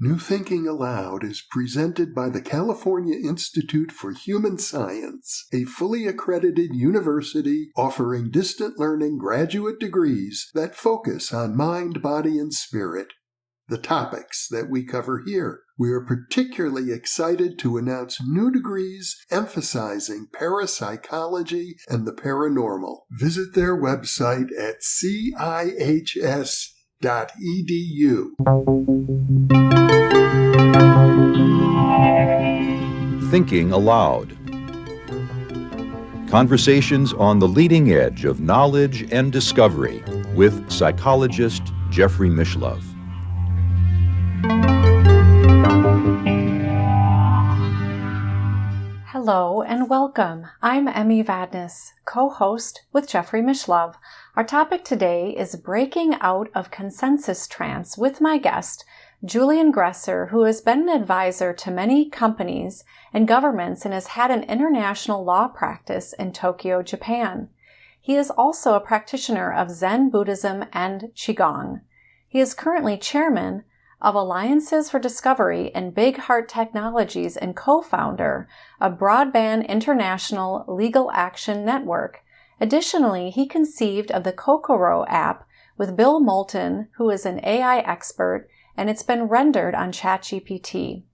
New Thinking Aloud is presented by the California Institute for Human Science, a fully accredited university offering distant learning graduate degrees that focus on mind, body, and spirit. The topics that we cover here. We are particularly excited to announce new degrees emphasizing parapsychology and the paranormal. Visit their website at cihs.edu. Thinking Aloud. Conversations on the leading edge of knowledge and discovery with psychologist Jeffrey Mishlove. Hello and welcome. I'm Emmy Vadnais, co-host with Jeffrey Mishlove. Our topic today is breaking out of consensus trance with my guest, Julian Gresser, who has been an advisor to many companies and governments and has had an international law practice in Tokyo, Japan. He is also a practitioner of Zen Buddhism and Qigong. He is currently chairman of Alliances for Discovery and Big Heart Technologies and co-founder of Broadband International Legal Action Network. Additionally, he conceived of the Kokoro app with Bill Moulton, who is an AI expert, and it's been rendered on ChatGPT.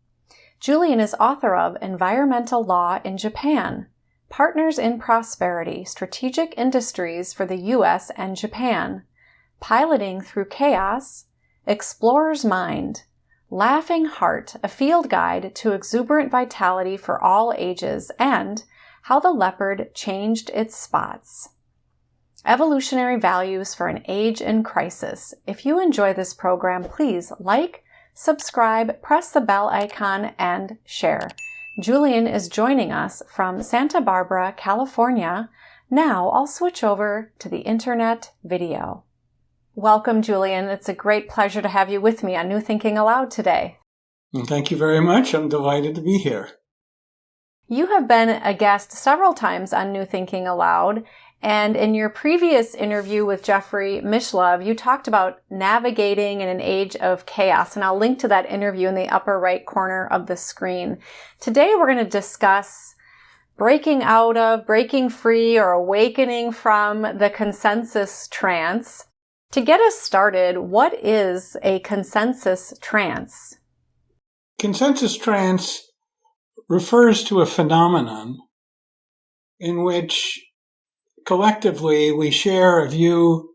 Julian is author of Environmental Law in Japan, Partners in Prosperity, Strategic Industries for the U.S. and Japan, Piloting Through Chaos, Explorer's Mind, Laughing Heart, a field guide to exuberant vitality for all ages, and How the Leopard Changed Its Spots. Evolutionary Values for an Age in Crisis. If you enjoy this program, please like, subscribe, press the bell icon, and share. Julian is joining us from Santa Barbara, California. Now I'll switch over to the internet video. Welcome, Julian. It's a great pleasure to have you with me on New Thinking Aloud today. Well, thank you very much. I'm delighted to be here. You have been a guest several times on New Thinking Aloud, and in your previous interview with Jeffrey Mishlove, you talked about navigating in an age of chaos, and I'll link to that interview in the upper right corner of the screen. Today, we're going to discuss breaking out of, breaking free, or awakening from the consensus trance. To get us started, what is a consensus trance? Consensus trance refers to a phenomenon in which collectively we share a view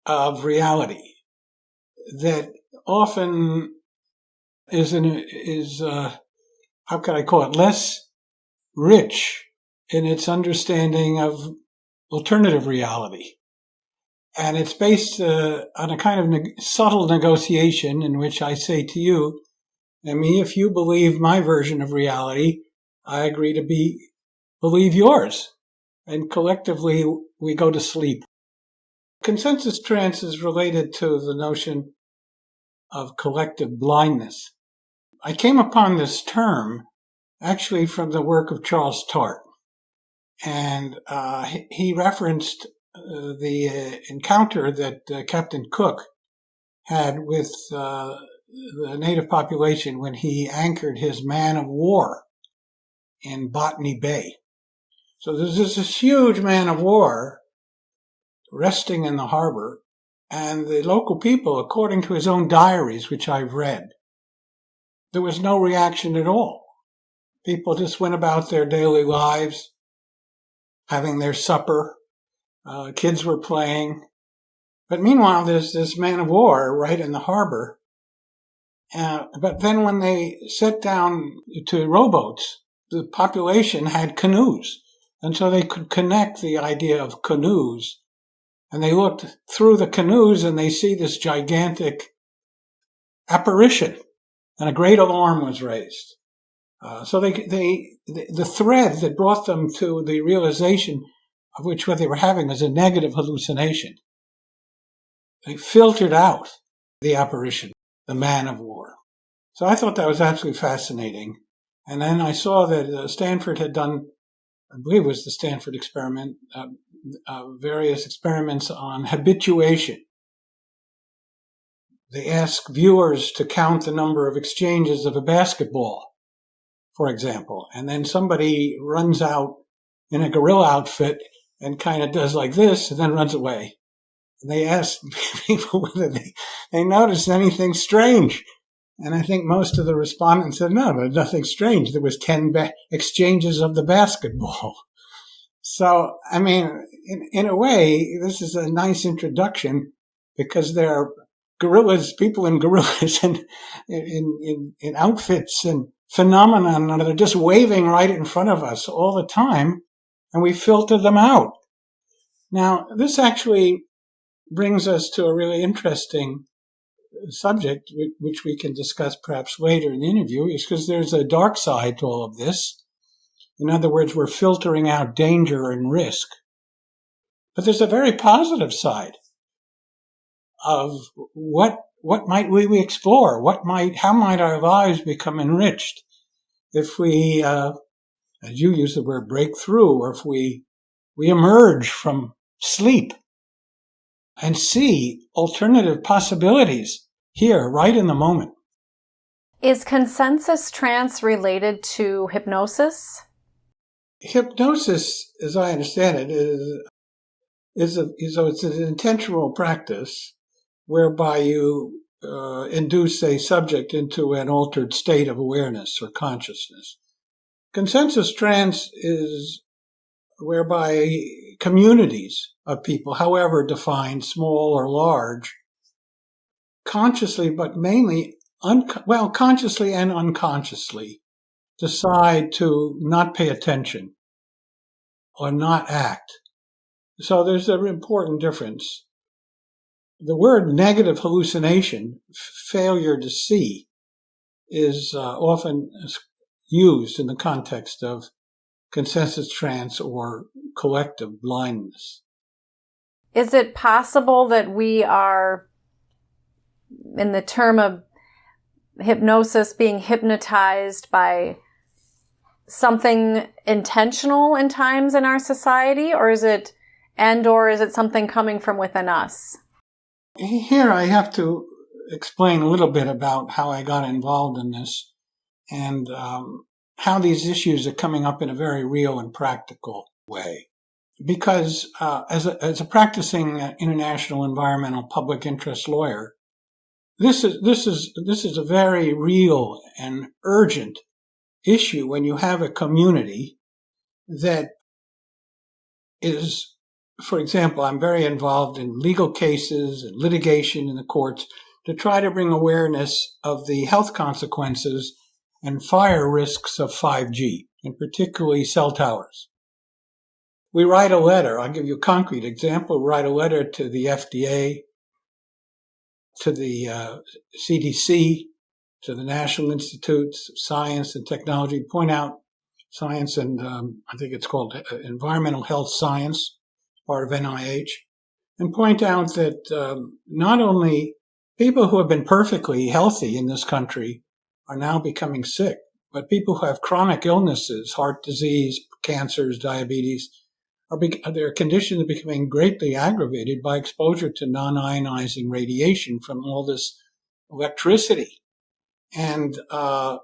of reality that often is how can I call it, less rich in its understanding of alternative reality. And it's based on a kind of subtle negotiation in which I say to you, Emmy, if you believe my version of reality, I agree to believe yours. And collectively, we go to sleep. Consensus trance is related to the notion of collective blindness. I came upon this term actually from the work of Charles Tart. And he referenced the encounter that Captain Cook had with the native population when he anchored his man of war in Botany Bay. So there's this huge man of war resting in the harbor, and the local people, according to his own diaries, which I've read, there was no reaction at all. People just went about their daily lives, having their supper. Kids were playing. But meanwhile, there's this man of war right in the harbor. But then when they set down to rowboats, the population had canoes. And so they could connect the idea of canoes. And they looked through the canoes and they see this gigantic apparition. And a great alarm was raised. So the thread that brought them to the realization of which what they were having was a negative hallucination. They filtered out the apparition, the man of war. So I thought that was absolutely fascinating. And then I saw that Stanford had done, I believe it was the Stanford experiment, various experiments on habituation. they ask viewers to count the number of exchanges of a basketball, for example, and then somebody runs out in a gorilla outfit and kind of does like this and then runs away. And they ask people whether they noticed anything strange. And I think most of the respondents said, no, there's nothing strange. There was 10 exchanges of the basketball. So, I mean, in a way, this is a nice introduction because there are gorillas, people in gorillas and in outfits and phenomena that are just waving right in front of us all the time, and we filter them out. Now, this actually brings us to a really interesting subject, which we can discuss perhaps later in the interview, is because there's a dark side to all of this. In other words, we're filtering out danger and risk. But there's a very positive side of what might we explore? How might our lives become enriched if we, as you use the word, break through, or if we emerge from sleep and see alternative possibilities here, right in the moment. Is consensus trance related to hypnosis? Hypnosis, as I understand it, is an intentional practice whereby you induce a subject into an altered state of awareness or consciousness. Consensus trance is whereby communities of people, however defined, small or large, consciously, but mainly consciously and unconsciously, decide to not pay attention or not act. So there's an important difference. The word negative hallucination, failure to see, is often used in the context of consensus trance or collective blindness. Is it possible that we are, in the term of hypnosis, being hypnotized by something intentional in times in our society, or is it something coming from within us? Here I have to explain a little bit about how I got involved in this and how these issues are coming up in a very real and practical way. Because as a practicing international environmental public interest lawyer, this is a very real and urgent issue when you have a community that is, for example, I'm very involved in legal cases and litigation in the courts to try to bring awareness of the health consequences and fire risks of 5G, and particularly cell towers. We write a letter. I'll give you a concrete example. We write a letter to the FDA, to the CDC, to the National Institutes of Science and Technology, to point out science and I think it's called environmental health science, part of NIH, and point out that not only people who have been perfectly healthy in this country are now becoming sick, but people who have chronic illnesses, heart disease, cancers, diabetes, their conditions are becoming greatly aggravated by exposure to non-ionizing radiation from all this electricity. And the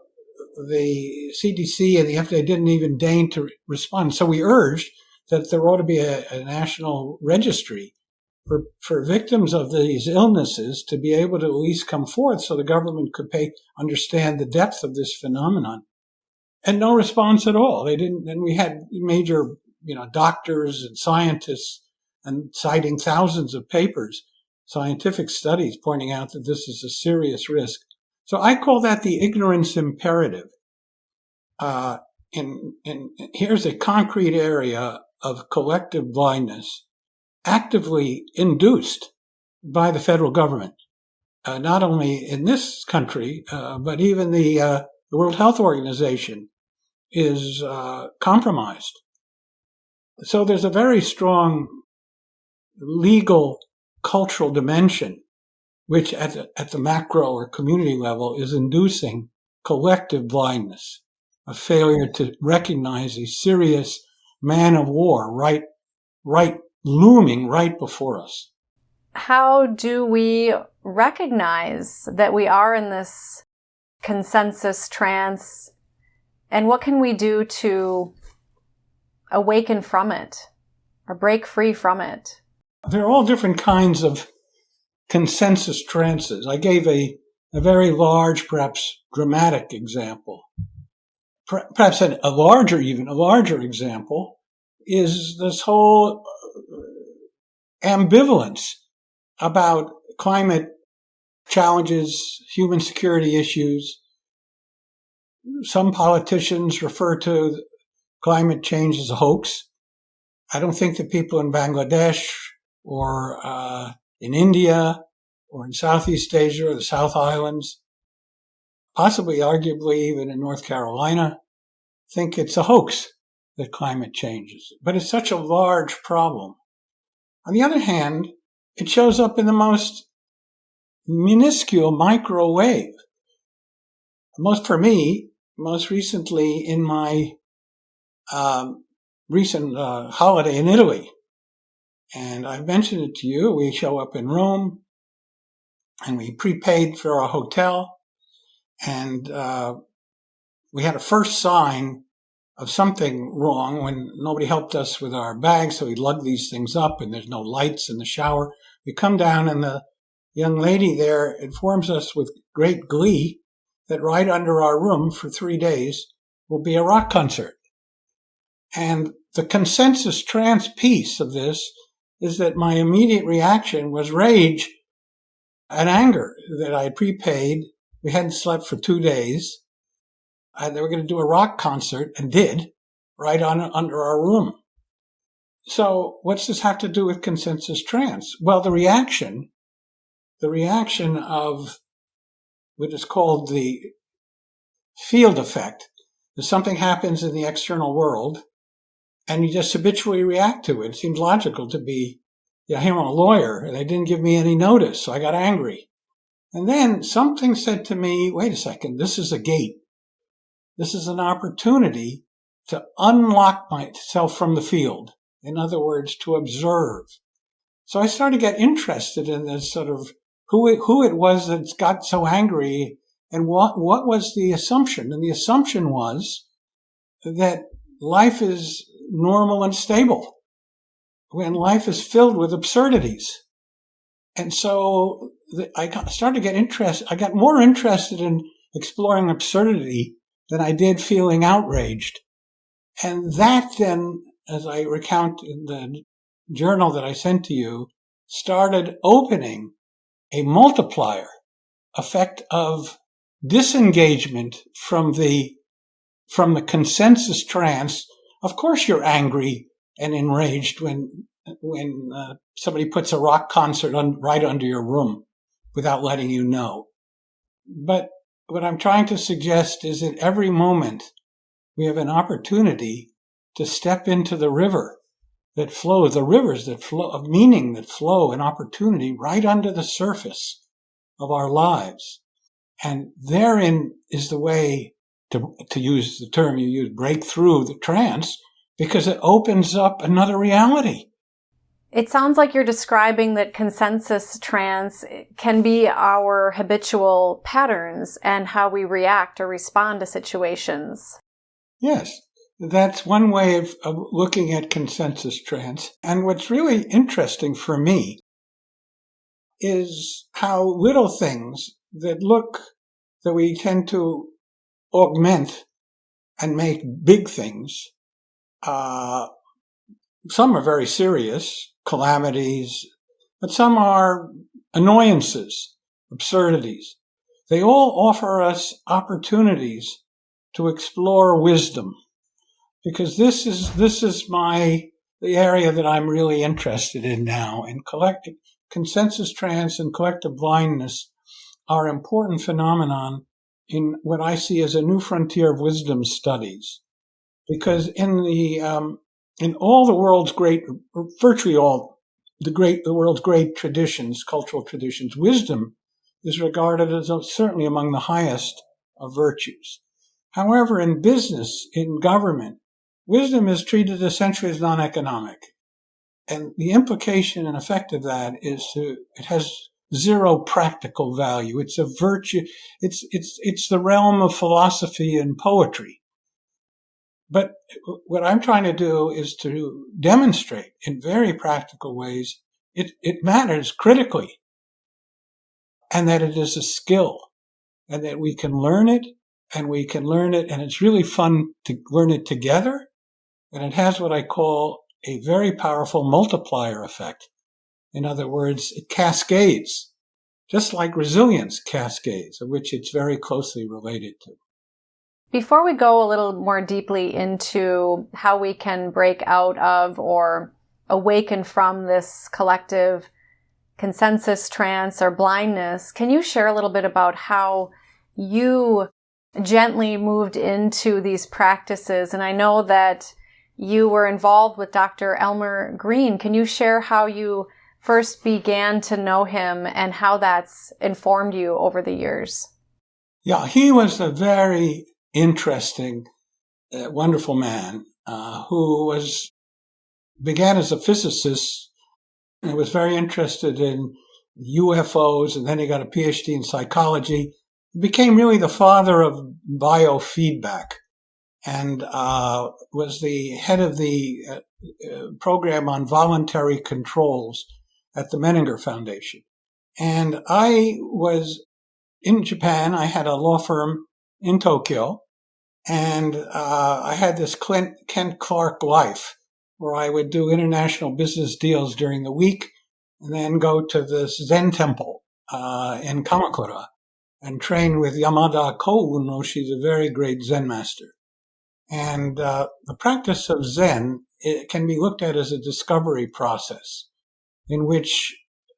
CDC and the FDA didn't even deign to respond. So we urged that there ought to be a national registry for victims of these illnesses to be able to at least come forth so the government could understand the depth of this phenomenon. And no response at all. They didn't. And we had major doctors and scientists and citing thousands of papers, scientific studies pointing out that this is a serious risk. So I call that the ignorance imperative. Here's a concrete area of collective blindness actively induced by the federal government, not only in this country, but even the World Health Organization is compromised. So there's a very strong legal, cultural dimension, which at the macro or community level is inducing collective blindness, a failure to recognize a serious man of war right looming right before us. how do we recognize that we are in this consensus trance, and what can we do to awaken from it or break free from it? There are all different kinds of consensus trances. I gave a very large, perhaps dramatic example. Perhaps a larger example is this whole ambivalence about climate challenges, human security issues. Some politicians refer to climate change as a hoax. I don't think that people in Bangladesh or in India or in Southeast Asia or the South Islands, possibly arguably even in North Carolina, think it's a hoax that climate changes. But it's such a large problem. On the other hand, it shows up in the most minuscule microwave. For me, most recently in my recent holiday in Italy. And I've mentioned it to you. We show up in Rome and we prepaid for our hotel. And we had a first sign of something wrong when nobody helped us with our bags. So we lugged these things up and there's no lights in the shower. We come down and the young lady there informs us with great glee that right under our room for 3 days will be a rock concert. And the consensus trance piece of this is that my immediate reaction was rage and anger that I had prepaid. We hadn't slept for 2 days. They were going to do a rock concert and did right under our room. So what's this have to do with consensus trance? Well, the reaction of what is called the field effect is something happens in the external world and you just habitually react to it. It seems logical to be, I'm a lawyer and they didn't give me any notice, so I got angry. And then something said to me, wait a second, this is a gate. This is an opportunity to unlock myself from the field. In other words, to observe. So I started to get interested in this sort of who it was that got so angry and what was the assumption. And the assumption was that life is normal and stable when life is filled with absurdities. And so I started to get interested. I got more interested in exploring absurdity than I did feeling outraged. And that then, as I recount in the journal that I sent to you, started opening a multiplier effect of disengagement from the consensus trance. Of course you're angry and enraged when somebody puts a rock concert right under your room without letting you know. But what I'm trying to suggest is that every moment we have an opportunity to step into the river that flows, the rivers that flow of meaning that flow and opportunity right under the surface of our lives. And therein is the way to use the term you use, break through the trance, because it opens up another reality. It sounds like you're describing that consensus trance can be our habitual patterns and how we react or respond to situations. Yes, that's one way of looking at consensus trance. And what's really interesting for me is how little things that we tend to augment and make big things. Some are very serious, calamities, but some are annoyances, absurdities. They all offer us opportunities to explore wisdom, because this is the area that I'm really interested in now. And consensus trance and collective blindness are important phenomenon in what I see as a new frontier of wisdom studies, because in all the world's virtually all the world's great traditions, cultural traditions, wisdom is regarded as certainly among the highest of virtues. However, in business, in government, wisdom is treated essentially as non-economic. And the implication and effect of that is it has zero practical value. It's a virtue. It's the realm of philosophy and poetry. But what I'm trying to do is to demonstrate in very practical ways it matters critically, and that it is a skill, and that we can learn it, and it's really fun to learn it together, and it has what I call a very powerful multiplier effect. In other words, it cascades, just like resilience cascades, of which it's very closely related to. Before we go a little more deeply into how we can break out of or awaken from this collective consensus trance or blindness, can you share a little bit about how you gently moved into these practices? And I know that you were involved with Dr. Elmer Green. Can you share how you first began to know him and how that's informed you over the years? Yeah, he was a very interesting, wonderful man who began as a physicist and was very interested in UFOs, and then he got a PhD in psychology. He became really the father of biofeedback and was the head of the program on voluntary controls at the Menninger Foundation. And I was in Japan. I had a law firm in Tokyo, and I had this Kent Clark life where I would do international business deals during the week and then go to this Zen temple in Kamakura and train with Yamada Kouno. She's a very great Zen master. And the practice of Zen, it can be looked at as a discovery process in which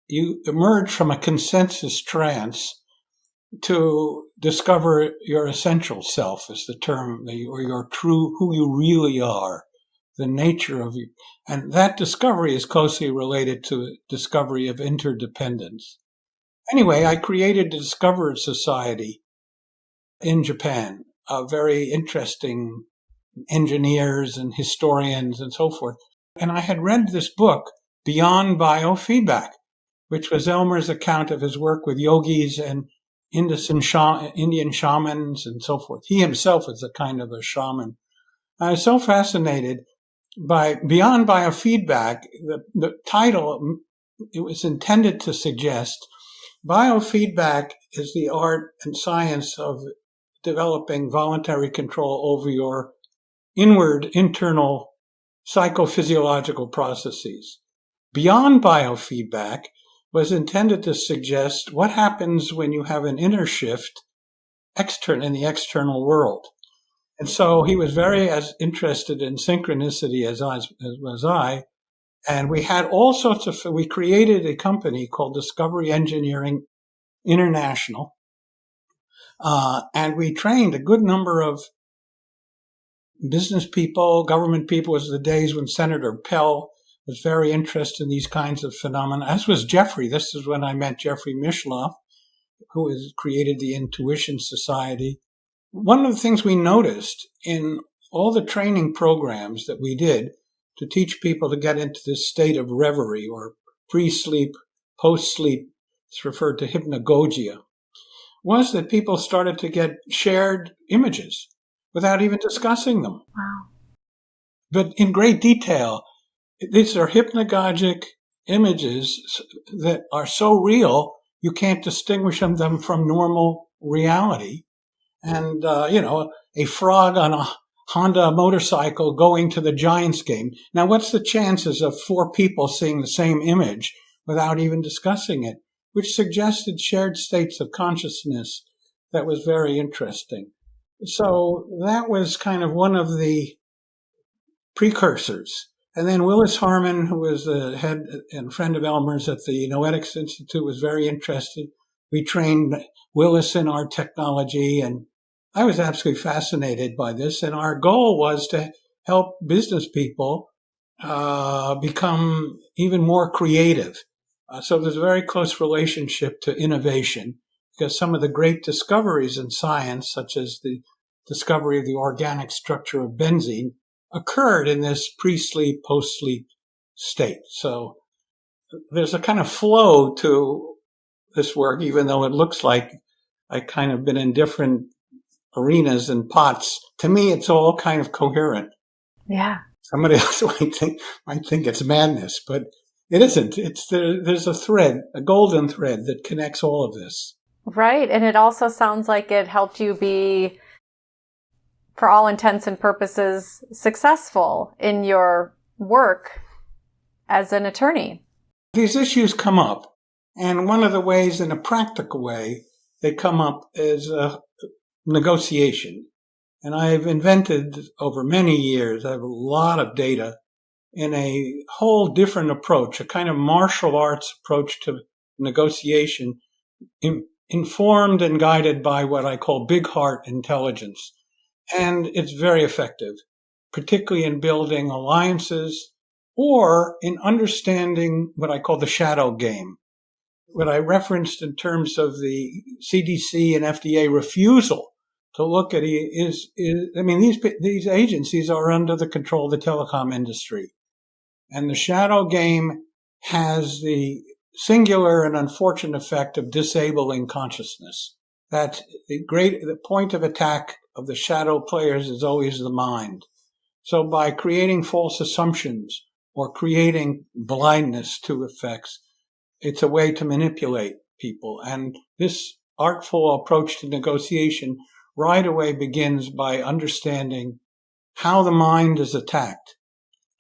you emerge from a consensus trance to discover your essential self, is the term, or your true, who you really are, the nature of you. And that discovery is closely related to discovery of interdependence. Anyway, I created the Discovered Society in Japan, very interesting engineers and historians and so forth. And I had read this book, Beyond Biofeedback, which was Elmer's account of his work with yogis and Indian shamans and so forth. He himself is a kind of a shaman. I was so fascinated by Beyond Biofeedback. The title, it was intended to suggest biofeedback is the art and science of developing voluntary control over your internal psychophysiological processes. Beyond biofeedback was intended to suggest what happens when you have an inner shift in the external world. And so he was very as interested in synchronicity as was I. And we had we created a company called Discovery Engineering International. And we trained a good number of business people, government people. It was the days when Senator Pell was very interested in these kinds of phenomena, as was Jeffrey. This is when I met Jeffrey Mishlove, who has created the Intuition Society. One of the things we noticed in all the training programs that we did to teach people to get into this state of reverie or pre-sleep, post-sleep, it's referred to hypnagogia, was that people started to get shared images without even discussing them. Wow. But in great detail. These are hypnagogic images that are so real, you can't distinguish them from normal reality. And, a frog on a Honda motorcycle going to the Giants game. Now, what's the chances of 4 people seeing the same image without even discussing it? Which suggested shared states of consciousness that was very interesting. So that was kind of one of the precursors. And then Willis Harmon, who was the head and friend of Elmer's at the Noetics Institute, was very interested. We trained Willis in our technology, and I was absolutely fascinated by this. And our goal was to help business people become even more creative. So there's a very close relationship to innovation, because some of the great discoveries in science, such as the discovery of the organic structure of benzene, occurred in this pre-sleep, post-sleep state. So there's a kind of flow to this work, even though it looks like I kind of been in different arenas and pots. To me, it's all kind of coherent. Yeah. Somebody else might think it's madness, but it isn't. There's a thread, a golden thread that connects all of this. Right. And it also sounds like it helped you be, for all intents and purposes, successful in your work as an attorney. These issues come up, and one of the ways, in a practical way, they come up is negotiation. And I've invented over many years, I have a lot of data in a whole different approach, a kind of martial arts approach to negotiation, informed and guided by what I call big heart intelligence. And it's very effective, particularly in building alliances or in understanding what I call the shadow game. What I referenced in terms of the CDC and FDA refusal to look at these agencies are under the control of the telecom industry. And the shadow game has the singular and unfortunate effect of disabling consciousness. That the point of attack of the shadow players is always the mind. So by creating false assumptions or creating blindness to effects, it's a way to manipulate people. And this artful approach to negotiation right away begins by understanding how the mind is attacked.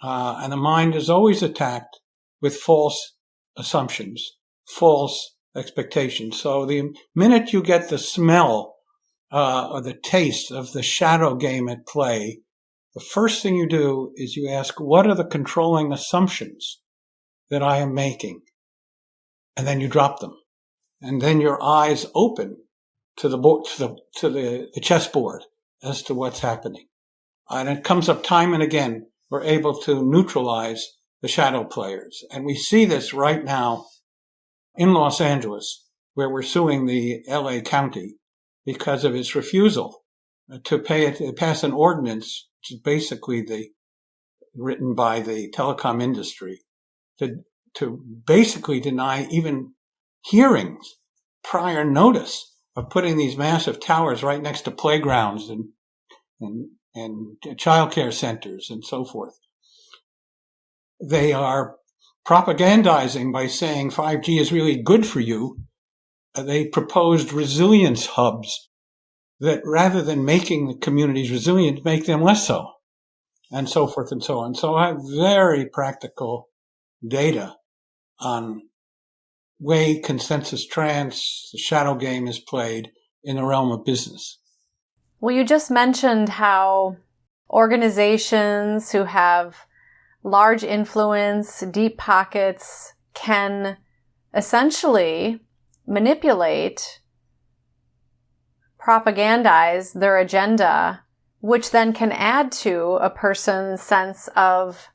And the mind is always attacked with false assumptions, false expectations. So the minute you get the smell or the taste of the shadow game at play, the first thing you do is you ask, what are the controlling assumptions that I am making? And then you drop them. And then your eyes open to the chessboard as to what's happening. And it comes up time and again. We're able to neutralize the shadow players. And we see this right now in Los Angeles, where we're suing the LA County because of its refusal to pass an ordinance, which is basically written by the telecom industry, to basically deny even hearings prior notice of putting these massive towers right next to playgrounds and childcare centers and so forth. They are propagandizing by saying 5G is really good for you. They proposed resilience hubs that rather than making the communities resilient, make them less so, and so forth and so on. So I have very practical data on way consensus trance, the shadow game is played in the realm of business. Well, you just mentioned how organizations who have large influence, deep pockets, can essentially manipulate, propagandize their agenda, which then can add to a person's sense of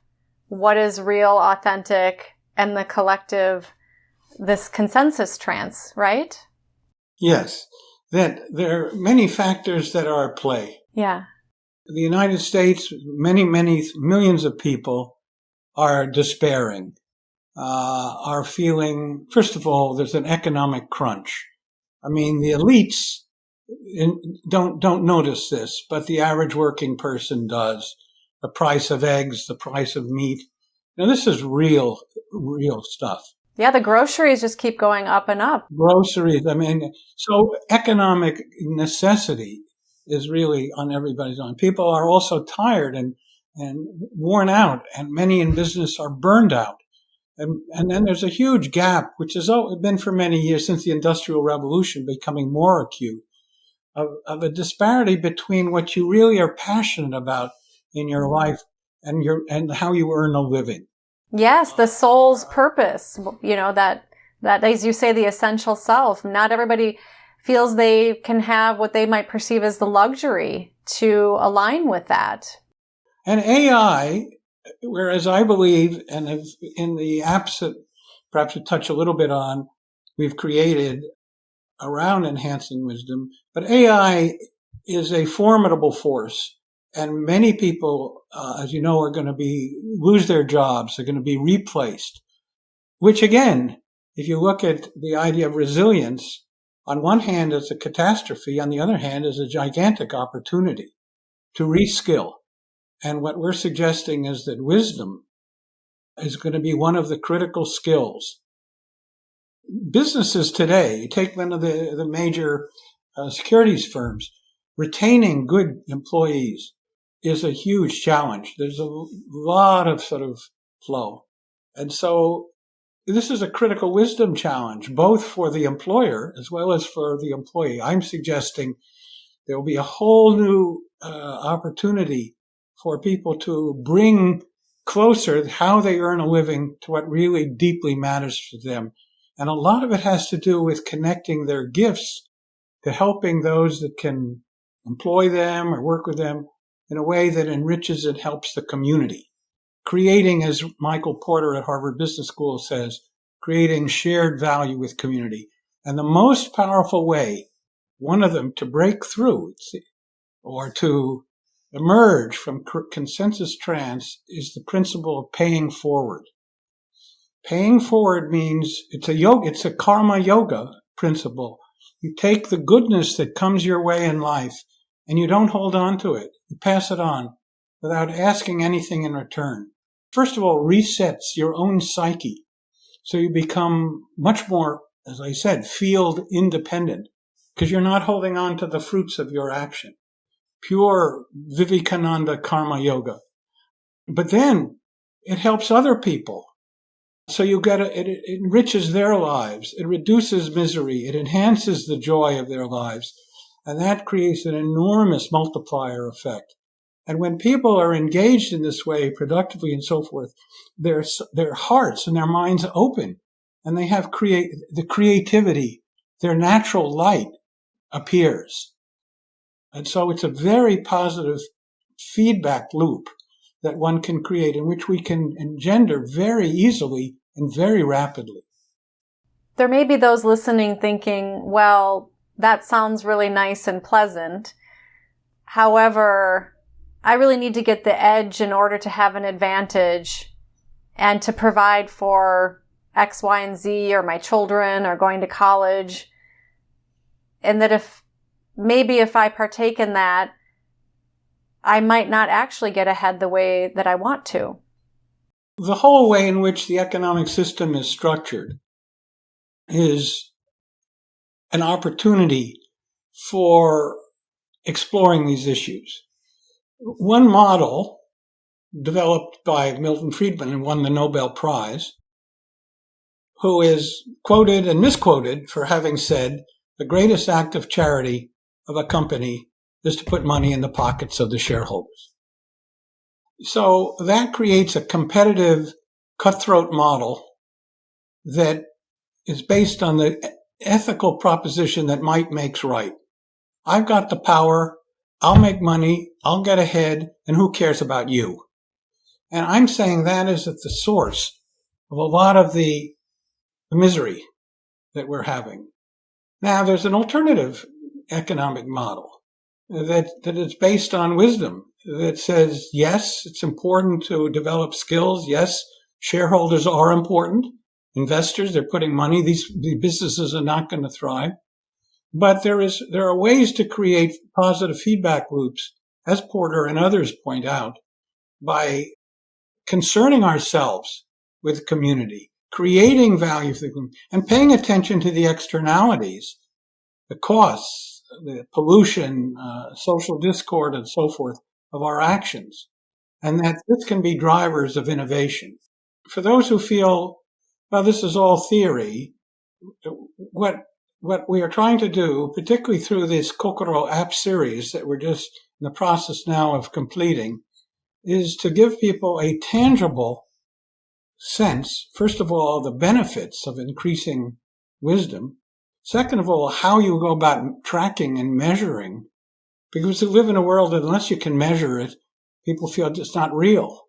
what is real, authentic, and the collective, this consensus trance, right? Yes, that there are many factors that are at play. Yeah. The United States, many millions of people are despairing, are feeling, first of all, there's an economic crunch. I mean, the elites don't notice this, but the average working person does. The price of eggs, the price of meat. Now, this is real stuff. Yeah, the groceries just keep going up and up. Groceries, I mean, so economic necessity is really on everybody's mind. People are also tired and worn out, and many in business are burned out. And then there's a huge gap, which has been for many years since the Industrial Revolution, becoming more acute, of a disparity between what you really are passionate about in your life and how you earn a living. Yes, the soul's purpose, that as you say, the essential self. Not everybody feels they can have what they might perceive as the luxury to align with that. And AI, whereas I believe, and in the apps that perhaps we touch a little bit on, we've created around enhancing wisdom, but AI is a formidable force And many people, as you know, are going to lose their jobs. They're going to be replaced, which again, if you look at the idea of resilience, on one hand, it's a catastrophe. On the other hand, is a gigantic opportunity to reskill. And what we're suggesting is that wisdom is going to be one of the critical skills. Businesses today, take one of the major securities firms, retaining good employees is a huge challenge. There's a lot of sort of flow. And so this is a critical wisdom challenge, both for the employer as well as for the employee. I'm suggesting there will be a whole new opportunity for people to bring closer how they earn a living to what really deeply matters to them. And a lot of it has to do with connecting their gifts to helping those that can employ them or work with them in a way that enriches and helps the community. Creating, as Michael Porter at Harvard Business School says, creating shared value with community. And the most powerful way, one of them, to break through or to emerge from consensus trance is the principle of paying forward. Paying forward means it's a karma yoga principle. You take the goodness that comes your way in life and you don't hold on to it. You pass it on without asking anything in return. First of all, resets your own psyche. So you become much more, as I said, field independent because you're not holding on to the fruits of your action. Pure Vivekananda karma yoga. But then it helps other people. So it enriches their lives. It reduces misery. It enhances the joy of their lives. And that creates an enormous multiplier effect. And when people are engaged in this way, productively and so forth, their hearts and their minds open, and they have the creativity, their natural light appears. And so it's a very positive feedback loop that one can create in which we can engender very easily and very rapidly. There may be those listening thinking, well, that sounds really nice and pleasant. However, I really need to get the edge in order to have an advantage and to provide for X, Y, and Z, or my children, or going to college. And that if I partake in that, I might not actually get ahead the way that I want to. The whole way in which the economic system is structured is an opportunity for exploring these issues. One model developed by Milton Friedman and won the Nobel Prize, who is quoted and misquoted for having said the greatest act of charity of a company is to put money in the pockets of the shareholders. So that creates a competitive, cutthroat model that is based on the ethical proposition that might makes right. I've got the power, I'll make money, I'll get ahead, and who cares about you? And I'm saying that is at the source of a lot of the misery that we're having. Now, there's an alternative economic model that is based on wisdom, that says, yes, it's important to develop skills. Yes, shareholders are important. Investors, they're putting money. These businesses are not going to thrive. But there are ways to create positive feedback loops, as Porter and others point out, by concerning ourselves with community, creating value for the community, and paying attention to the externalities, the costs, the pollution, social discord, and so forth of our actions, and that this can be drivers of innovation. For those who feel, well, this is all theory, what we are trying to do, particularly through this Kokoro app series that we're just in the process now of completing, is to give people a tangible sense, first of all, the benefits of increasing wisdom. Second of all, how you go about tracking and measuring, because we live in a world that unless you can measure it, people feel it's not real.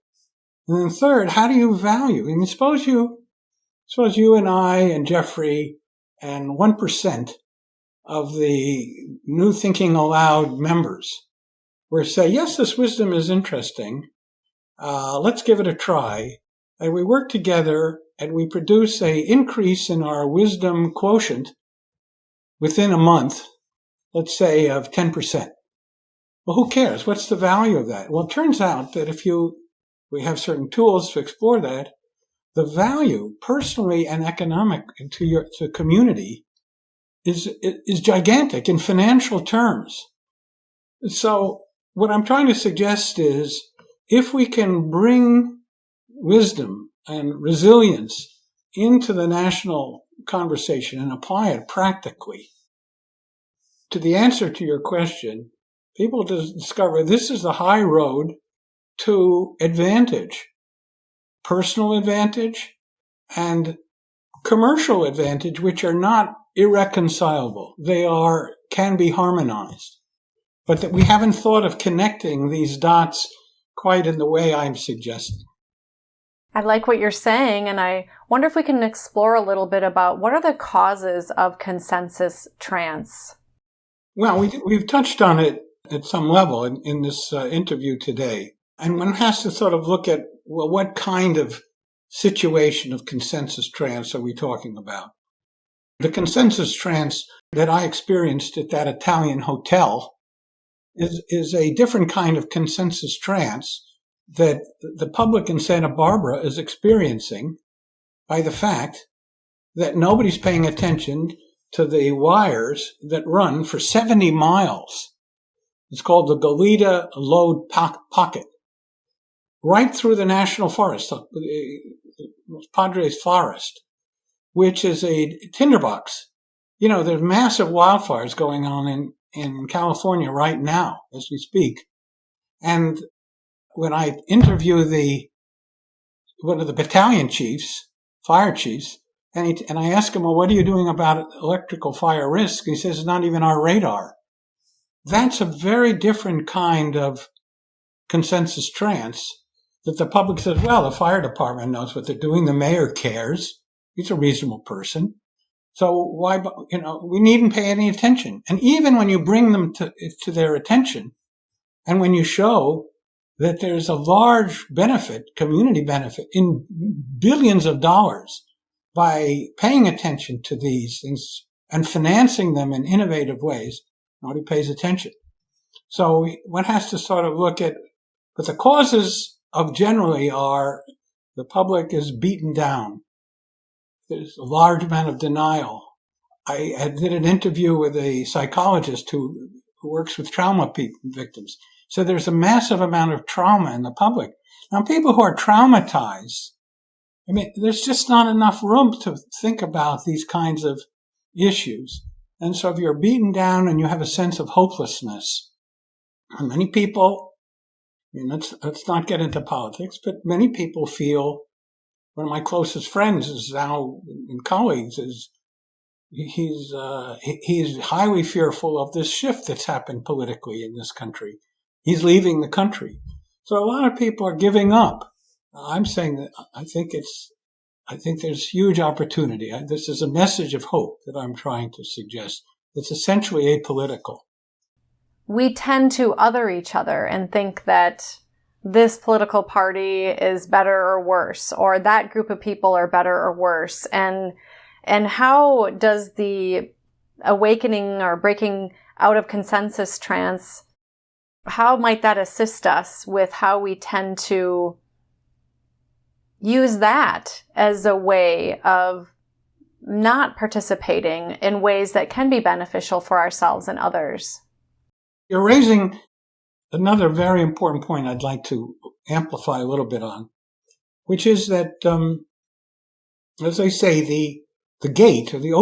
And then third, how do you value? I mean, suppose you and I and Jeffrey and 1% of the New Thinking Aloud members we say, yes, this wisdom is interesting. Let's give it a try. And we work together and we produce an increase in our wisdom quotient within a month, let's say of 10%. Well, who cares? What's the value of that? Well, it turns out that we have certain tools to explore that, the value personally and economic to community is gigantic in financial terms. So what I'm trying to suggest is if we can bring wisdom and resilience into the national conversation and apply it practically, to the answer to your question, people discover this is the high road to advantage, personal advantage and commercial advantage, which are not irreconcilable. They can be harmonized, but that we haven't thought of connecting these dots quite in the way I'm suggesting. I like what you're saying, and I wonder if we can explore a little bit about what are the causes of consensus trance? Well, we've touched on it at some level in this interview today. And one has to sort of look at, well, what kind of situation of consensus trance are we talking about? The consensus trance that I experienced at that Italian hotel is a different kind of consensus trance that the public in Santa Barbara is experiencing by the fact that nobody's paying attention to the wires that run for 70 miles. It's called the Goleta Lode Pocket, right through the national forest, Padres Forest, which is a tinderbox. You know, there's massive wildfires going on in California right now as we speak. And when I interview one of the battalion chiefs, fire chiefs, and I ask him, well, what are you doing about electrical fire risk? He says, it's not even our radar. That's a very different kind of consensus trance that the public says, well, the fire department knows what they're doing. The mayor cares. He's a reasonable person. So why, we needn't pay any attention. And even when you bring them to their attention, and when you show that there's a large benefit, community benefit in billions of dollars by paying attention to these things and financing them in innovative ways, nobody pays attention. So one has to sort of look at, but the causes of generally are the public is beaten down. There's a large amount of denial. I did an interview with a psychologist who works with trauma victims. So there's a massive amount of trauma in the public. Now, people who are traumatized, there's just not enough room to think about these kinds of issues. And so if you're beaten down and you have a sense of hopelessness, many people, let's not get into politics, but many people feel, one of my closest friends is now, and colleagues, he's highly fearful of this shift that's happened politically in this country. He's leaving the country. So a lot of people are giving up. I'm saying that I think there's huge opportunity. This is a message of hope that I'm trying to suggest. It's essentially apolitical. We tend to other each other and think that this political party is better or worse, or that group of people are better or worse. And how does the awakening or breaking out of consensus trance, how might that assist us with how we tend to use that as a way of not participating in ways that can be beneficial for ourselves and others? You're raising another very important point I'd like to amplify a little bit on, which is that, as I say, the gate or the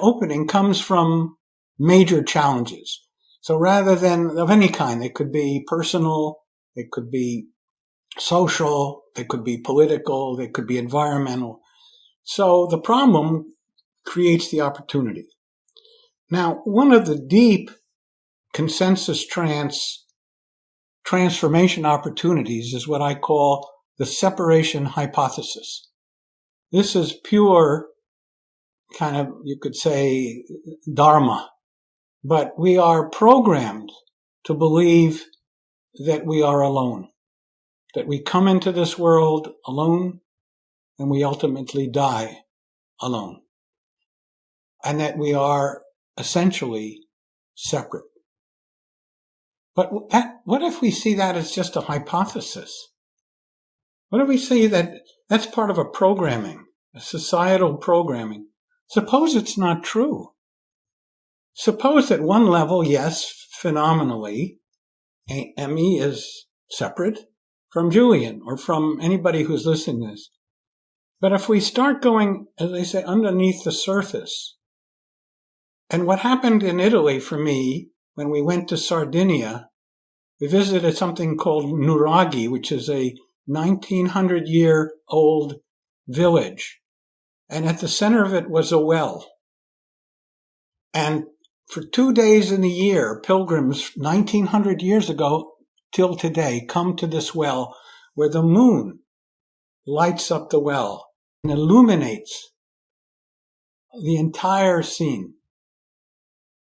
opening comes from major challenges. So rather than of any kind, they could be personal, they could be social, they could be political, they could be environmental. So the problem creates the opportunity. Now, one of the deep consensus transformation opportunities is what I call the separation hypothesis. This is pure kind of, you could say, dharma. But we are programmed to believe that we are alone, that we come into this world alone and we ultimately die alone, and that we are essentially separate. But what if we see that as just a hypothesis? What if we see that that's part of a programming, a societal programming? Suppose it's not true. Suppose at one level, yes, phenomenally, Emmy is separate from Julian or from anybody who's listening to this. But if we start going, as I say, underneath the surface, and what happened in Italy for me, when we went to Sardinia, we visited something called Nuraghi, which is a 1900-year-old village. And at the center of it was a well. And for 2 days in the year, pilgrims 1900 years ago till today come to this well where the moon lights up the well and illuminates the entire scene.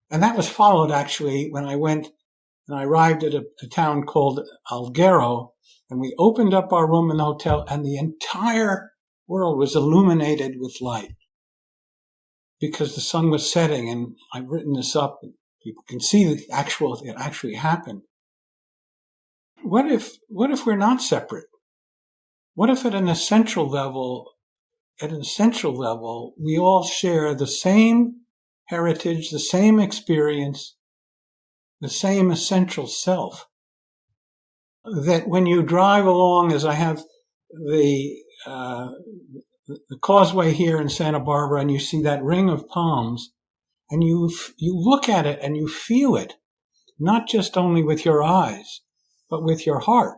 And that was followed, actually, when I went and I arrived at a town called Alghero, and we opened up our room in the hotel, and the entire world was illuminated with light because the sun was setting. And I've written this up, and people can see it actually happened. What if we're not separate? What if at an essential level, we all share the same heritage, the same experience, the same essential self? That when you drive along, as I have the causeway here in Santa Barbara, and you see that ring of palms, and you look at it and you feel it, not just only with your eyes, but with your heart.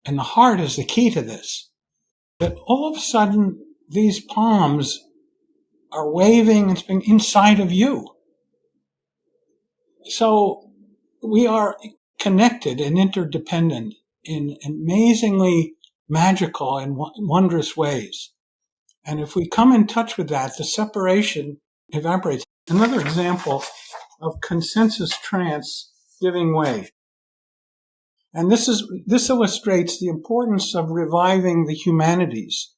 And the heart is the key to this. That all of a sudden, these palms are waving and spinning inside of you. So we are connected and interdependent in amazingly magical and wondrous ways. And if we come in touch with that, the separation evaporates. Another example of consensus trance giving way. And this illustrates the importance of reviving the humanities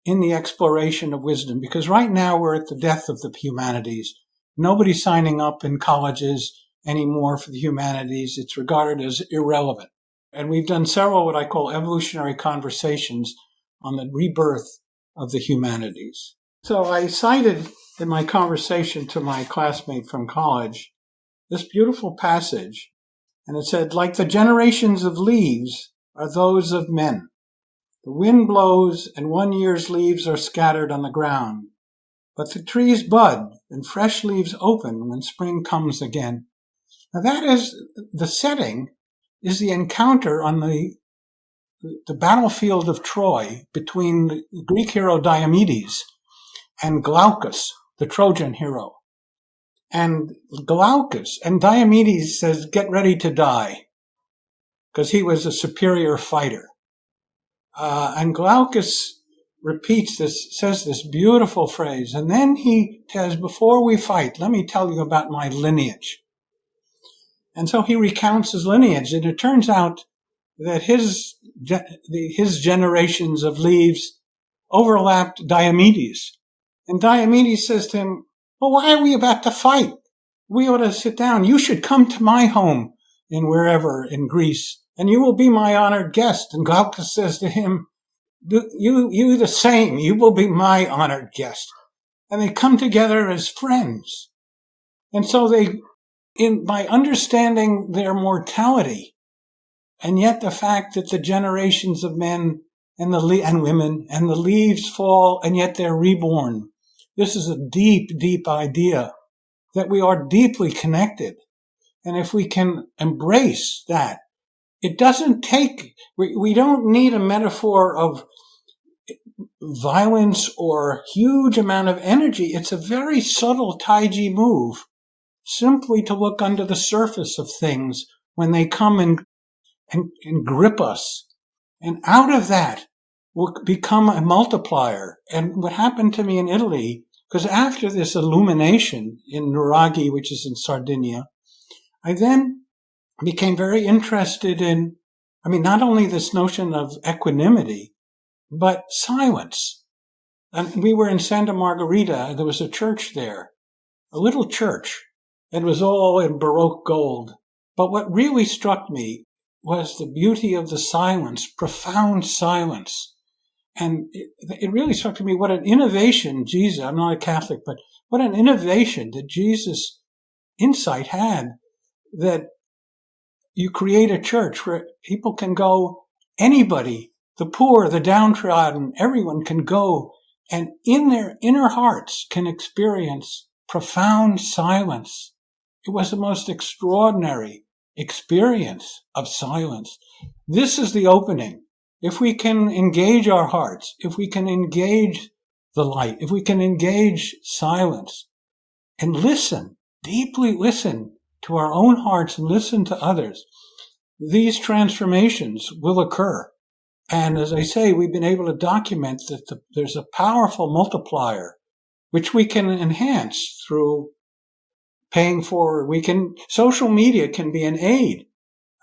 in the exploration of wisdom, because right now we're at the death of the humanities. Nobody's signing up in colleges anymore for the humanities. It's regarded as irrelevant. And we've done several what I call evolutionary conversations on the rebirth of the humanities. So I cited in my conversation to my classmate from college this beautiful passage, and it said, like the generations of leaves are those of men. The wind blows and 1 year's leaves are scattered on the ground, but the trees bud and fresh leaves open when spring comes again. Now that is the setting, is the encounter on the battlefield of Troy between the Greek hero Diomedes and Glaucus, the Trojan hero. And Glaucus, and Diomedes says, get ready to die, because he was a superior fighter. And Glaucus repeats this, says this beautiful phrase, and then he says, before we fight, let me tell you about my lineage. And so he recounts his lineage, and it turns out that his generations of leaves overlapped Diomedes. And Diomedes says to him, well, why are we about to fight? We ought to sit down. You should come to my home in wherever in Greece, and you will be my honored guest. And Glaucus says to him, you the same. You will be my honored guest. And they come together as friends. And so by understanding their mortality, and yet the fact that the generations of men and women and the leaves fall, and yet they're reborn. This is a deep, deep idea that we are deeply connected. And if we can embrace that, it doesn't take, we don't need a metaphor of violence or huge amount of energy. It's a very subtle Taiji move, simply to look under the surface of things when they come and grip us. And out of that will become a multiplier. And what happened to me in Italy, because after this illumination in Nuraghi, which is in Sardinia, I then became very interested in, not only this notion of equanimity, but silence. And we were in Santa Margarita. There was a church there, a little church. It was all in Baroque gold. But what really struck me was the beauty of the silence, profound silence. And it really struck me what an innovation Jesus, I'm not a Catholic, but what an innovation that Jesus' insight had, that you create a church where people can go, anybody, the poor, the downtrodden, everyone can go and in their inner hearts can experience profound silence. It was the most extraordinary experience of silence. This is the opening. If we can engage our hearts, if we can engage the light, if we can engage silence and listen, deeply listen to our own hearts and listen to others, these transformations will occur. And as I say, we've been able to document that there's a powerful multiplier, which we can enhance through paying forward. Social media can be an aid,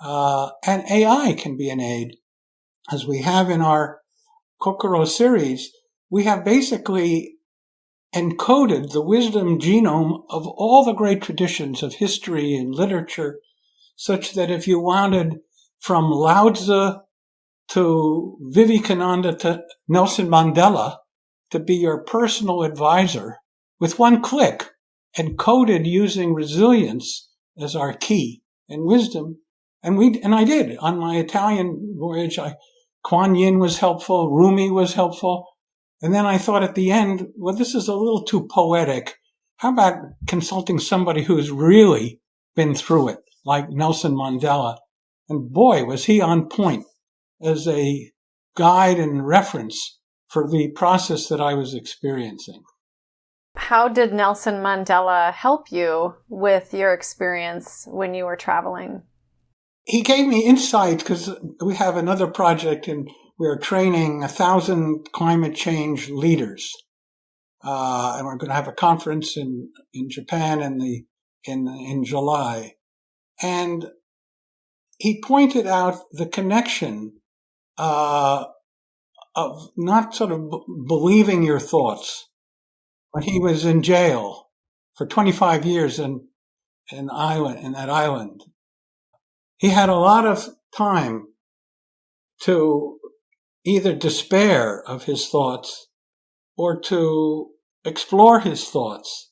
and AI can be an aid. As we have in our Kokoro series, we have basically encoded the wisdom genome of all the great traditions of history and literature, such that if you wanted from Lao Tzu to Vivekananda to Nelson Mandela to be your personal advisor with one click, encoded using resilience as our key and wisdom. And I did. On my Italian voyage, Kuan Yin was helpful, Rumi was helpful. And then I thought at the end, well, this is a little too poetic. How about consulting somebody who's really been through it, like Nelson Mandela? And boy, was he on point as a guide and reference for the process that I was experiencing. How did Nelson Mandela help you with your experience when you were traveling? He gave me insight because we have another project and we're training 1,000 climate change leaders. And we're going to have a conference in Japan in July. And he pointed out the connection of not sort of believing your thoughts. When he was in jail for 25 years in that island, he had a lot of time to either despair of his thoughts or to explore his thoughts.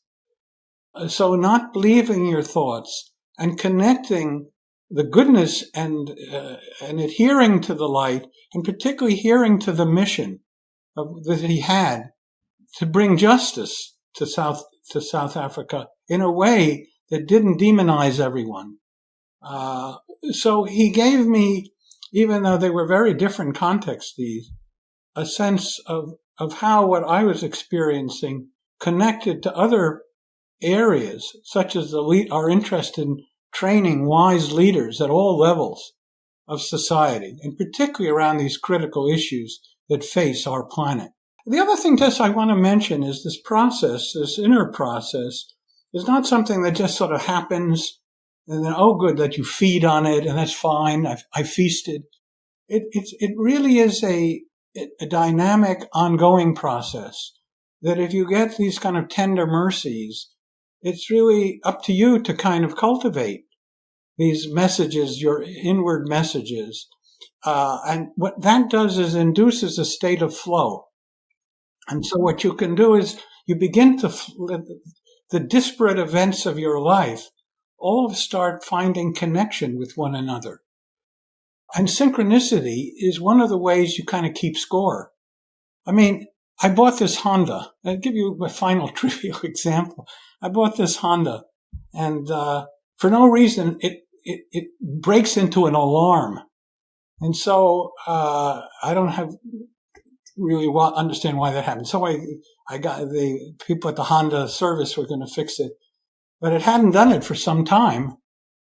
So not believing your thoughts and connecting the goodness and adhering to the light, and particularly adhering to the mission that he had to bring justice to South Africa in a way that didn't demonize everyone. So he gave me, even though they were very different contexts, a sense of how what I was experiencing connected to other areas, such as our interest in training wise leaders at all levels of society, and particularly around these critical issues that face our planet. The other thing, Tess, I want to mention is this process, this inner process, is not something that just sort of happens and then, oh, good, that you feed on it and that's fine. I feasted. It really is a dynamic, ongoing process that if you get these kind of tender mercies, it's really up to you to kind of cultivate these messages, your inward messages. And what that does is induces a state of flow. And so what you can do is you begin to, the disparate events of your life all start finding connection with one another. And synchronicity is one of the ways you kind of keep score. I mean, I bought this Honda. I'll give you a final trivial example. I bought this Honda, and for no reason, it breaks into an alarm. And so I don't have really understand why that happened. So I got the people at the Honda service were going to fix it, but it hadn't done it for some time.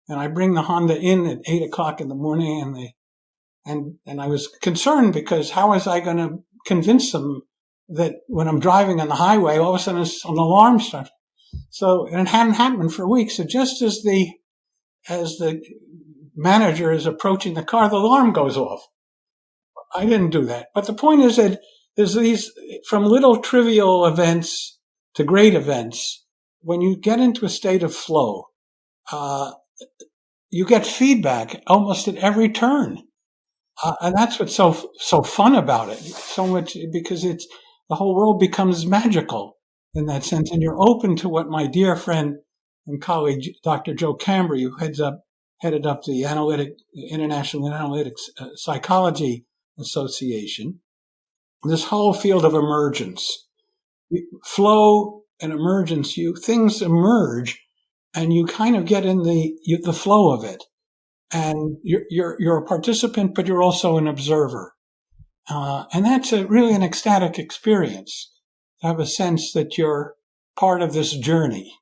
And I bring the Honda in at 8:00 in the morning, and I was concerned because how was I going to convince them that when I'm driving on the highway, all of a sudden an alarm starts. So, and it hadn't happened for weeks. So just as the manager is approaching the car, the alarm goes off. I didn't do that. But the point is that there's these, from little trivial events to great events, when you get into a state of flow, you get feedback almost at every turn. And that's what's so fun about it. So much, because the whole world becomes magical in that sense. And you're open to what my dear friend and colleague, Dr. Joe Cambry, who headed up the International Analytics Psychology Association, this whole field of emergence, flow and emergence, things emerge and you kind of get in the flow of it. And you're a participant, but you're also an observer. And that's really an ecstatic experience, to have a sense that you're part of this journey.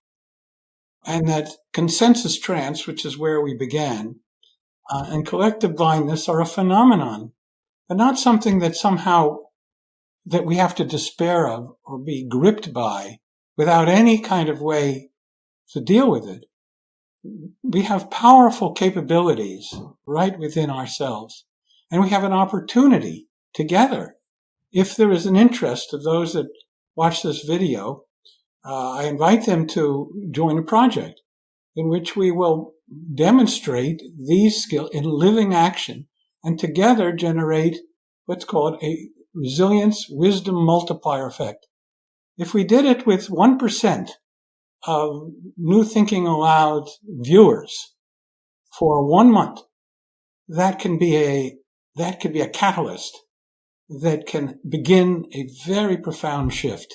And that consensus trance, which is where we began, and collective blindness are a phenomenon, but not something that somehow that we have to despair of or be gripped by without any kind of way to deal with it. We have powerful capabilities right within ourselves, and we have an opportunity together. If there is an interest of those that watch this video, I invite them to join a project in which we will demonstrate these skills in living action and together generate what's called a resilience wisdom multiplier effect. If we did it with 1% of New Thinking Aloud viewers for 1 month, that can be a catalyst that can begin a very profound shift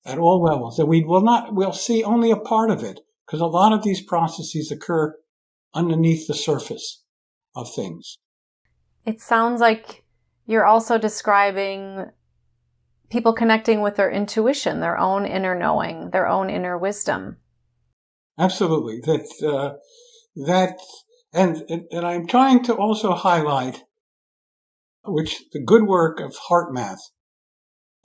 at all levels. That we'll see only a part of it, because a lot of these processes occur underneath the surface of things. It sounds like you're also describing people connecting with their intuition, their own inner knowing, their own inner wisdom. Absolutely. And I'm trying to also highlight the good work of heart math,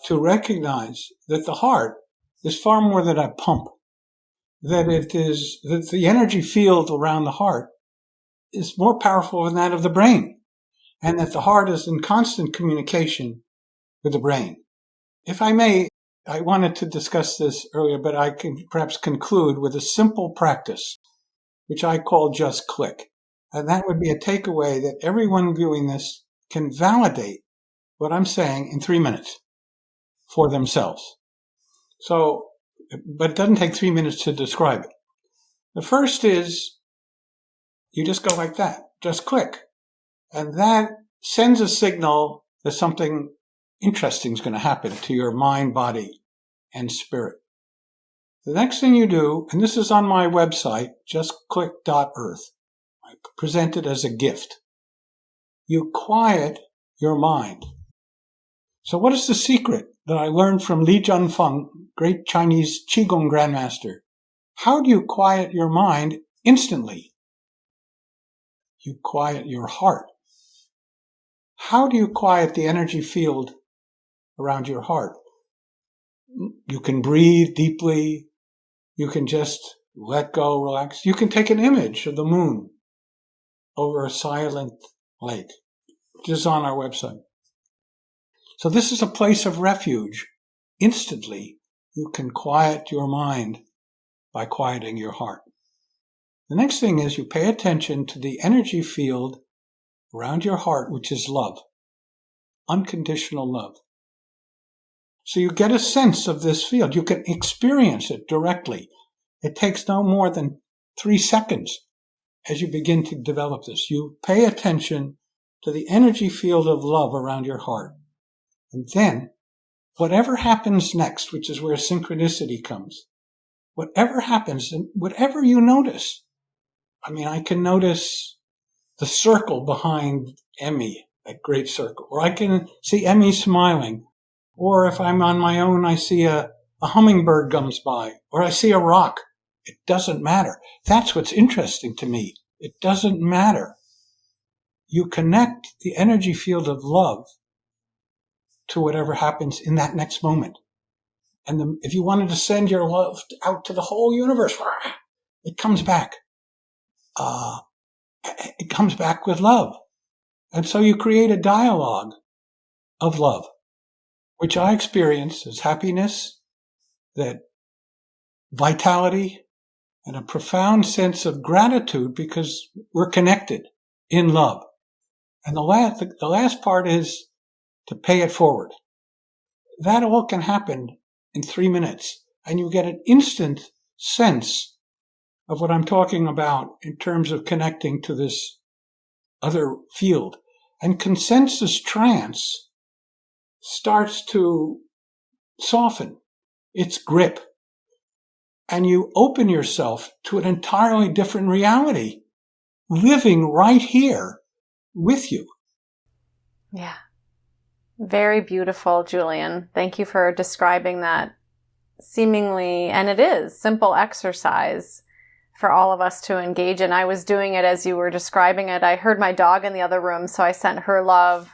to recognize that the heart is far more than a pump, that the energy field around the heart is more powerful than that of the brain, and that the heart is in constant communication with the brain. If I may, I wanted to discuss this earlier, but I can perhaps conclude with a simple practice, which I call just click. And that would be a takeaway that everyone viewing this can validate what I'm saying in 3 minutes for themselves. So, but it doesn't take 3 minutes to describe it. The first is you just go like that, just click. And that sends a signal that something interesting is going to happen to your mind, body, and spirit. The next thing you do, and this is on my website, justclick.earth, I present it as a gift. You quiet your mind. So what is the secret that I learned from Li Junfeng, great Chinese Qigong grandmaster? How do you quiet your mind instantly? You quiet your heart. How do you quiet the energy field around your heart? You can breathe deeply. You can just let go, relax. You can take an image of the moon over a silent lake, which is on our website. So this is a place of refuge. Instantly, you can quiet your mind by quieting your heart. The next thing is you pay attention to the energy field around your heart, which is love, unconditional love. So you get a sense of this field. You can experience it directly. It takes no more than 3 seconds as you begin to develop this. You pay attention to the energy field of love around your heart. And then whatever happens next, which is where synchronicity comes, whatever happens and whatever you notice. I mean, I can notice the circle behind Emmy, that great circle, or I can see Emmy smiling. Or if I'm on my own, I see a hummingbird comes by, or I see a rock. It doesn't matter. That's what's interesting to me. It doesn't matter. You connect the energy field of love to whatever happens in that next moment. And if you wanted to send your love out to the whole universe, it comes back. it comes back with love. And so you create a dialogue of love, which I experience as happiness, that vitality, and a profound sense of gratitude because we're connected in love. And the last part is to pay it forward. That all can happen in 3 minutes, and you get an instant sense of what I'm talking about in terms of connecting to this other field. And consensus trance starts to soften its grip, and you open yourself to an entirely different reality living right here with you. Yeah. Very beautiful, Julian. Thank you for describing that seemingly, and it is, simple exercise for all of us to engage in. I was doing it as you were describing it. I heard my dog in the other room, so I sent her love,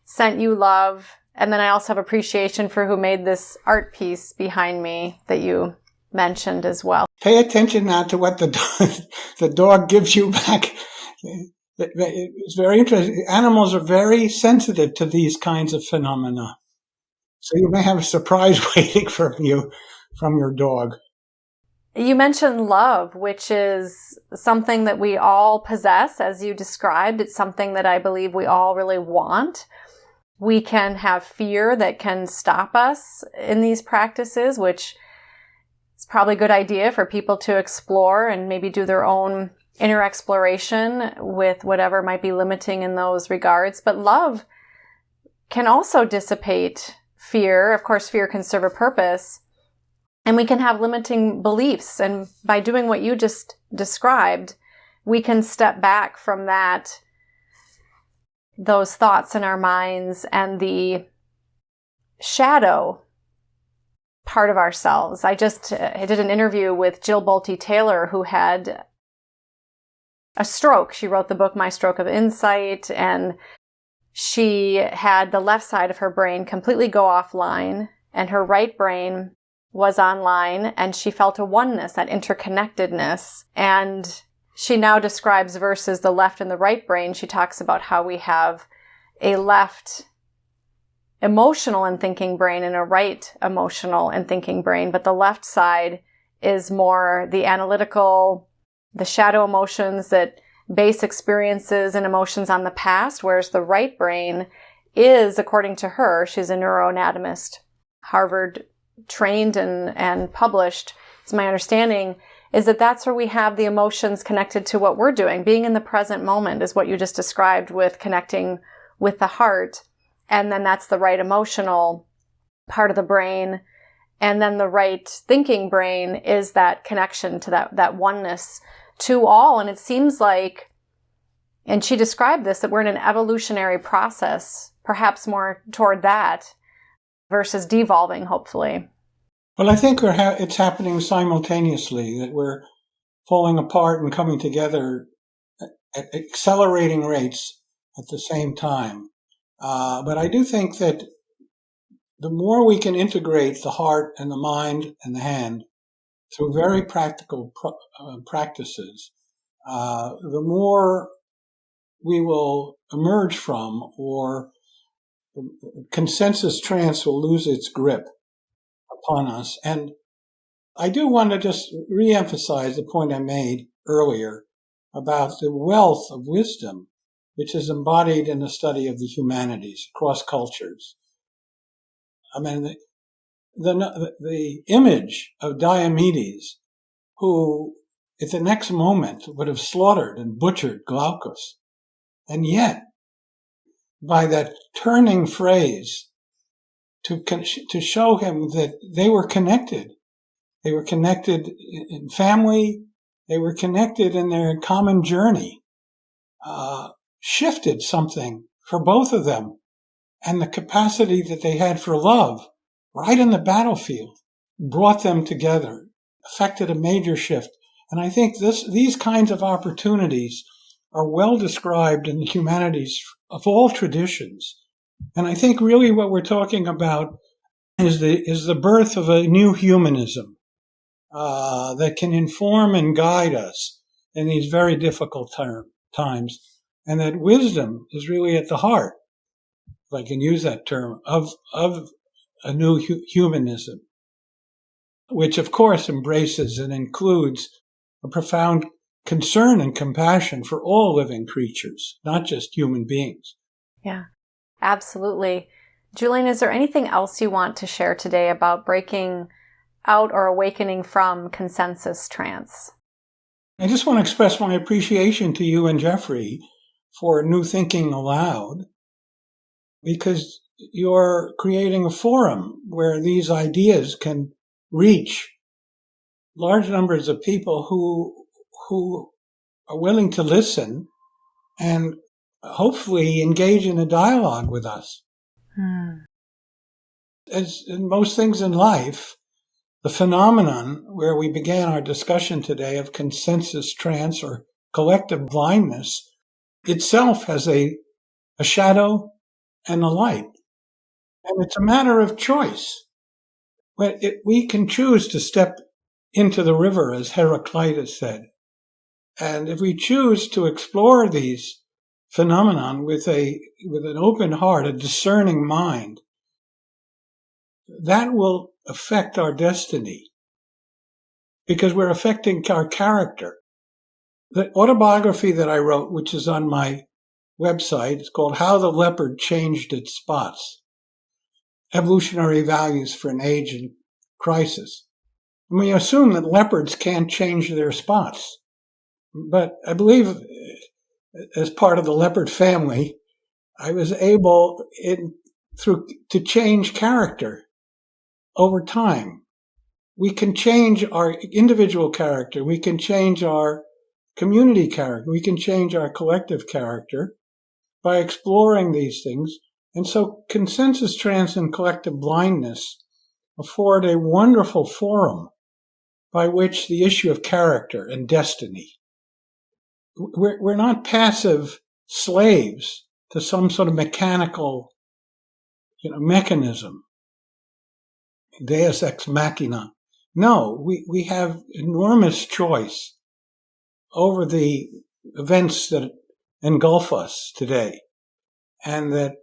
sent you love, and then I also have appreciation for who made this art piece behind me that you mentioned as well. Pay attention now to what the dog gives you back. It's very interesting. Animals are very sensitive to these kinds of phenomena. So you may have a surprise waiting for you from your dog. You mentioned love, which is something that we all possess, as you described. It's something that I believe we all really want. We can have fear that can stop us in these practices, which is probably a good idea for people to explore and maybe do their own inner exploration with whatever might be limiting in those regards. But love can also dissipate fear. Of course, fear can serve a purpose. And we can have limiting beliefs. And by doing what you just described, we can step back from those thoughts in our minds and the shadow part of ourselves. I did an interview with Jill Bolte Taylor, who had a stroke. She wrote the book, My Stroke of Insight, and she had the left side of her brain completely go offline, and her right brain was online, and she felt a oneness, that interconnectedness. And she now describes versus the left and the right brain. She talks about how we have a left emotional and thinking brain and a right emotional and thinking brain, but the left side is more the analytical, the shadow emotions that base experiences and emotions on the past, whereas the right brain is, according to her, she's a neuroanatomist, Harvard trained and published, it's my understanding, is that that's where we have the emotions connected to what we're doing. Being in the present moment is what you just described with connecting with the heart. And then that's the right emotional part of the brain. And then the right thinking brain is that connection to that oneness to all. And it seems like, and she described this, that we're in an evolutionary process, perhaps more toward that versus devolving, hopefully. Well, I think it's happening simultaneously, that we're falling apart and coming together at accelerating rates at the same time. But I do think that the more we can integrate the heart and the mind and the hand through very practical practices, the more we will emerge from, or consensus trance will lose its grip upon us. And I do want to just reemphasize the point I made earlier about the wealth of wisdom which is embodied in the study of the humanities across cultures. I mean, the image of Diomedes, who at the next moment would have slaughtered and butchered Glaucus, and yet by that turning phrase to show him that they were connected. They were connected in family. They were connected in their common journey. Shifted something for both of them, and the capacity that they had for love right in the battlefield brought them together, affected a major shift. And I think these kinds of opportunities are well described in the humanities of all traditions. And I think really what we're talking about is the birth of a new humanism that can inform and guide us in these very difficult times, and that wisdom is really at the heart, if I can use that term, of a new humanism, which of course embraces and includes a profound concern and compassion for all living creatures, not just human beings. Yeah, absolutely. Julian, is there anything else you want to share today about breaking out or awakening from consensus trance? I just want to express my appreciation to you and Jeffrey for New Thinking Aloud, because you're creating a forum where these ideas can reach large numbers of people who are willing to listen and hopefully engage in a dialogue with us. As in most things in life, the phenomenon where we began our discussion today of consensus trance or collective blindness itself has a shadow and a light. And it's a matter of choice. We can choose to step into the river, as Heraclitus said. And if we choose to explore these phenomenon with an open heart, a discerning mind, that will affect our destiny, because we're affecting our character. The autobiography that I wrote, which is on my website, is called How the Leopard Changed Its Spots: Evolutionary Values for an Age in Crisis. And we assume that leopards can't change their spots. But I believe, as part of the leopard family, I was able to change character over time. We can change our individual character. We can change our community character. We can change our collective character by exploring these things. And so consensus trance and collective blindness afford a wonderful forum by which the issue of character and destiny. We're not passive slaves to some sort of mechanical, mechanism, deus ex machina. No, we have enormous choice over the events that engulf us today. And that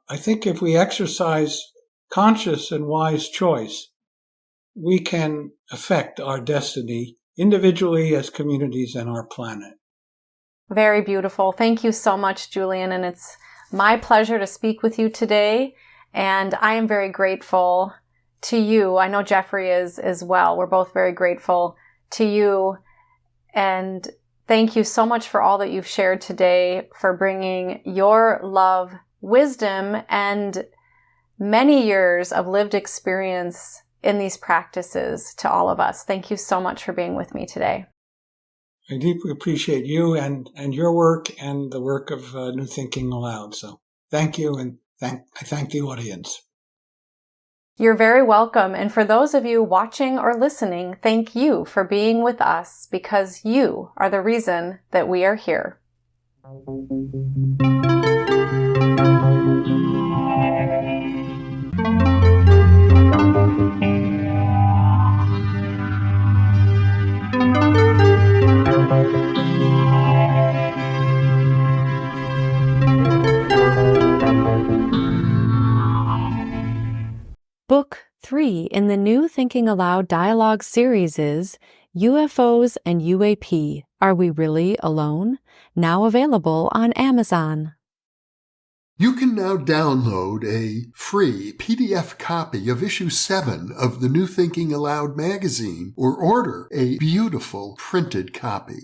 I think if we exercise conscious and wise choice, we can affect our destiny individually, as communities, and our planet. Very beautiful. Thank you so much, Julian. And it's my pleasure to speak with you today. And I am very grateful to you. I know Jeffrey is as well. We're both very grateful to you. And thank you so much for all that you've shared today, for bringing your love, wisdom, and many years of lived experience in these practices to all of us. Thank you so much for being with me today. I deeply appreciate you and your work and the work of New Thinking Aloud. So thank you, and I thank the audience. You're very welcome. And for those of you watching or listening, thank you for being with us, because you are the reason that we are here. Book 3 in the New Thinking Aloud dialogue series is UFOs and UAP, Are We Really Alone? Now available on Amazon. You can now download a free PDF copy of issue 7 of the New Thinking Aloud magazine, or order a beautiful printed copy.